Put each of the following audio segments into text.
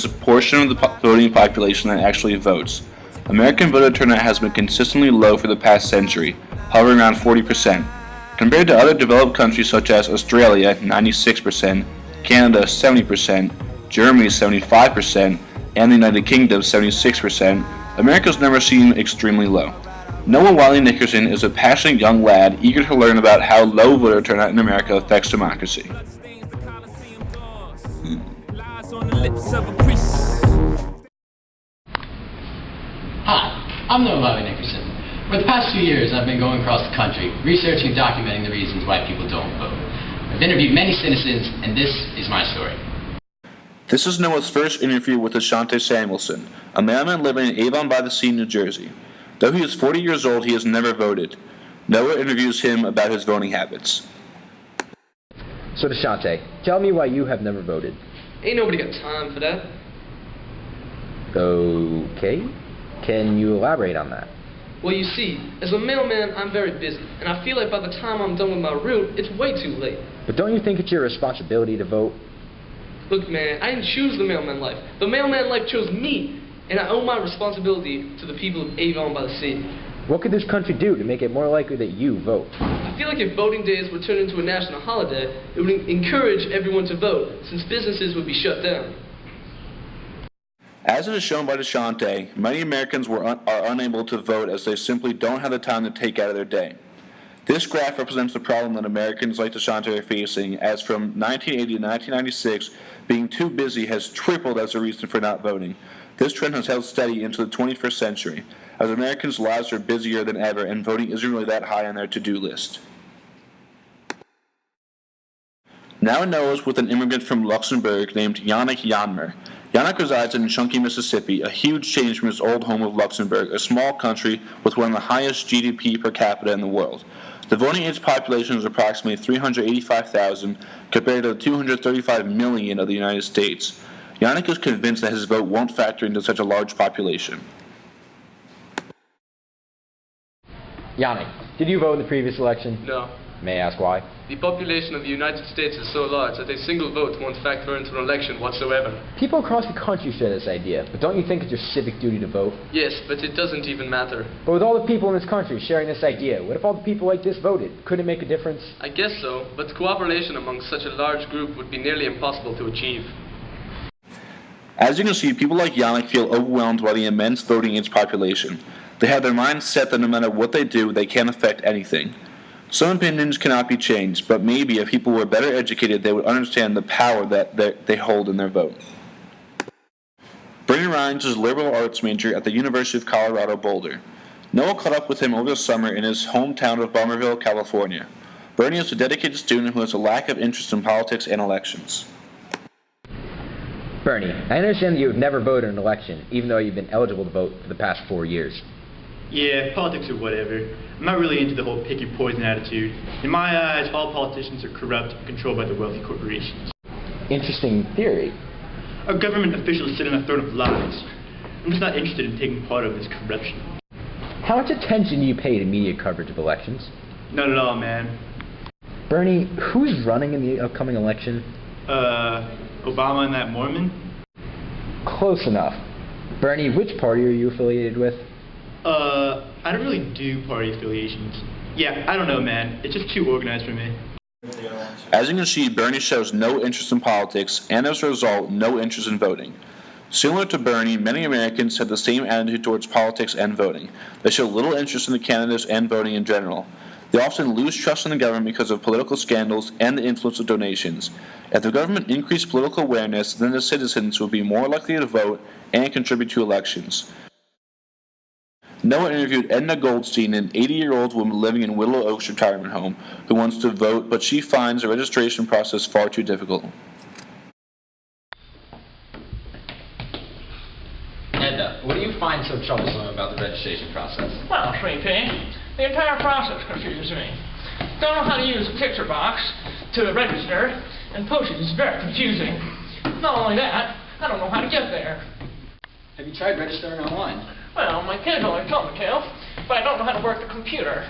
is the portion of the voting population that actually votes. American voter turnout has been consistently low for the past century, hovering around 40%. Compared to other developed countries such as Australia, 96%, Canada, 70%, Germany, 75%, and the United Kingdom, 76%, America's numbers seem extremely low. Noah Wiley Nickerson is a passionate young lad eager to learn about how low voter turnout in America affects democracy. Hi, I'm Noah Wiley Nickerson. For the past 2 years, I've been going across the country, researching and documenting the reasons why people don't vote. I've interviewed many citizens, and this is my story. This is Noah's first interview with Ashante Samuelson, a mailman living in Avon-by-the-Sea, New Jersey. Though he is 40 years old, he has never voted. Noah interviews him about his voting habits. So Ashante, tell me why you have never voted. Ain't nobody got time for that. Okay. Can you elaborate on that? Well, you see, as a mailman, I'm very busy, and I feel like by the time I'm done with my route, it's way too late. But don't you think it's your responsibility to vote? Look, man, I didn't choose the mailman life. The mailman life chose me, and I owe my responsibility to the people of Avon-by-the-Sea. What could this country do to make it more likely that you vote? I feel like if voting days were turned into a national holiday, it would encourage everyone to vote, since businesses would be shut down. As it is shown by Ashante, many Americans are unable to vote as they simply don't have the time to take out of their day. This graph represents the problem that Americans like Ashante are facing, as from 1980 to 1996, being too busy has tripled as a reason for not voting. This trend has held steady into the 21st century, as Americans' lives are busier than ever and voting isn't really that high on their to-do list. Now Noah's with an immigrant from Luxembourg named Yannick Janmer. Yannick resides in Chunky, Mississippi, a huge change from his old home of Luxembourg, a small country with one of the highest GDP per capita in the world. The voting age population is approximately 385,000 compared to the 235 million of the United States. Yannick is convinced that his vote won't factor into such a large population. Yannick, did you vote in the previous election? No. May I ask why? The population of the United States is so large that a single vote won't factor into an election whatsoever. People across the country share this idea, but don't you think it's your civic duty to vote? Yes, but it doesn't even matter. But with all the people in this country sharing this idea, what if all the people like this voted? Could it make a difference? I guess so, but cooperation among such a large group would be nearly impossible to achieve. As you can see, people like Yannick feel overwhelmed by the immense voting age population. They have their minds set that no matter what they do, they can't affect anything. Some opinions cannot be changed, but maybe if people were better educated, they would understand the power that they hold in their vote. Bernie Rhines is a liberal arts major at the University of Colorado Boulder. Noah caught up with him over the summer in his hometown of Bummerville, California. Bernie is a dedicated student who has a lack of interest in politics and elections. Bernie, I understand that you have never voted in an election, even though you've been eligible to vote for the past 4 years. Yeah, politics or whatever. I'm not really into the whole pick your poison attitude. In my eyes, all politicians are corrupt and controlled by the wealthy corporations. Interesting theory. Our government officials sit on a throne of lies. I'm just not interested in taking part of this corruption. How much attention do you pay to media coverage of elections? Not at all, man. Bernie, who's running in the upcoming election? Obama and that Mormon? Close enough. Bernie, which party are you affiliated with? I don't really do party affiliations. Yeah, I don't know, man. It's just too organized for me. As you can see, Bernie shows no interest in politics, and as a result, no interest in voting. Similar to Bernie, many Americans have the same attitude towards politics and voting. They show little interest in the candidates and voting in general. They often lose trust in the government because of political scandals and the influence of donations. If the government increased political awareness, then the citizens would be more likely to vote and contribute to elections. Noah interviewed Edna Goldstein, an 80-year-old woman living in Willow Oaks retirement home, who wants to vote, but she finds the registration process far too difficult. Edna, what do you find so troublesome about the registration process? Well, sweetie, the entire process confuses me. Don't know how to use a picture box to register, and postage is very confusing. Not only that, I don't know how to get there. Have you tried registering online? Well, my kids only told me to, but I don't know how to work the computer.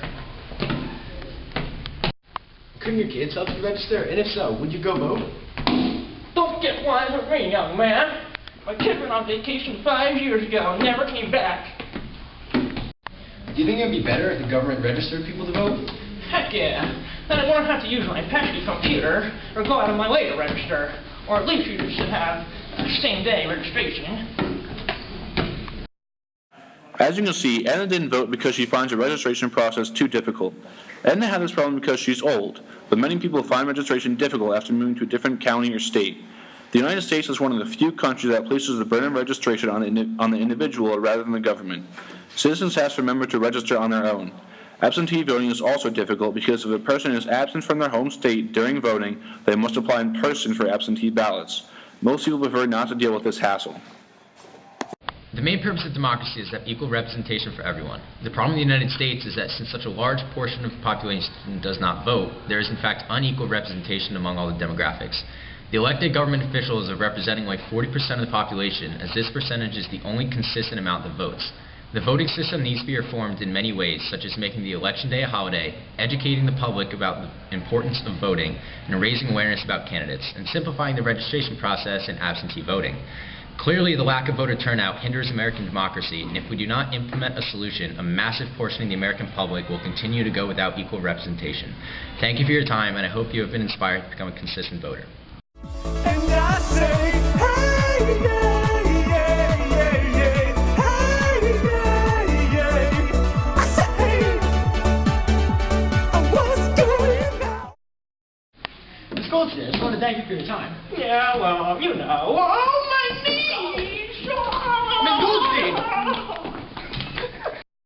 Couldn't your kids help you register? And if so, would you go vote? Don't get wise with me, young man. My kid went on vacation 5 years ago and never came back. Do you think it would be better if the government registered people to vote? Heck yeah. Then I wouldn't have to use my pesky computer or go out of my way to register. Or at least you should have same-day registration. As you can see, Edna didn't vote because she finds the registration process too difficult. Edna had this problem because she's old, but many people find registration difficult after moving to a different county or state. The United States is one of the few countries that places the burden of registration on the individual rather than the government. Citizens have to remember to register on their own. Absentee voting is also difficult because if a person is absent from their home state during voting, they must apply in person for absentee ballots. Most people prefer not to deal with this hassle. The main purpose of democracy is to have equal representation for everyone. The problem in the United States is that since such a large portion of the population does not vote, there is in fact unequal representation among all the demographics. The elected government officials are representing like 40% of the population, as this percentage is the only consistent amount that votes. The voting system needs to be reformed in many ways, such as making the election day a holiday, educating the public about the importance of voting, and raising awareness about candidates, and simplifying the registration process and absentee voting. Clearly, the lack of voter turnout hinders American democracy, and if we do not implement a solution, a massive portion of the American public will continue to go without equal representation. Thank you for your time, and I hope you have been inspired to become a consistent voter. And I say, hey, yeah, yeah, yeah, yeah. Hey, yeah, yeah. I say, hey, what's going on? Ms. Goldstein, I just want to thank you for your time. Yeah, well, you know.